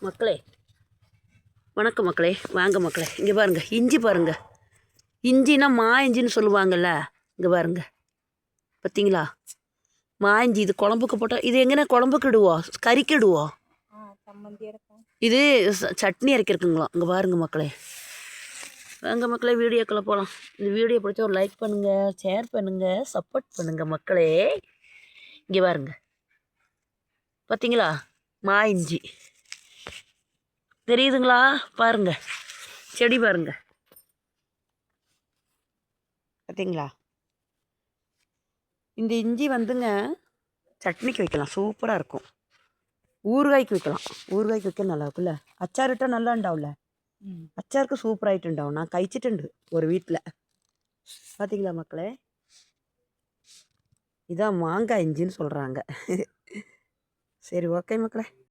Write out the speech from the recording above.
மக்களே வணக்கம் மக்களே, வாங்க மக்களே. இங்கே பாருங்கள், இஞ்சி பாருங்கள். இஞ்சினா மா இஞ்சின்னு சொல்லுவாங்கள்ல, இங்கே பாருங்கள். பார்த்தீங்களா, மா இஞ்சி. இது குழம்புக்கு போட்டால் இது எங்கன்னா குழம்புக்கு இடுவோம், கறிக்கு இடுவோம். இது சட்னி அரைக்கிறதுங்களா. இங்கே பாருங்கள் மக்களே. வாங்க மக்களே, வீடியோக்குள்ளே போகலாம். இந்த வீடியோ பிடிச்சா ஒரு லைக் பண்ணுங்கள், ஷேர் பண்ணுங்கள், சப்போர்ட் பண்ணுங்கள் மக்களே. இங்கே பாருங்கள், பார்த்தீங்களா, மா இஞ்சி தெரியுதுங்களா? பாருங்க, செடி பாருங்க, பார்த்தீங்களா? இந்த இஞ்சி வந்துங்க சட்னிக்கு வைக்கலாம், சூப்பராக இருக்கும். ஊறுகாய்க்கு வைக்கலாம், ஊறுகாய்க்கு வைக்க நல்லா இருக்குல்ல. அச்சாரிட்டா நல்லா உண்டாவும்ல, அச்சாருக்கு சூப்பராகிட்டு உண்டாவும். நான் കഴിച്ചിട്ടുണ്ട് ஒரு வீட்டில். பார்த்தீங்களா மக்களே, இதான் மாங்காய் இஞ்சின்னு சொல்கிறாங்க. சரி, ஓகே மக்களே.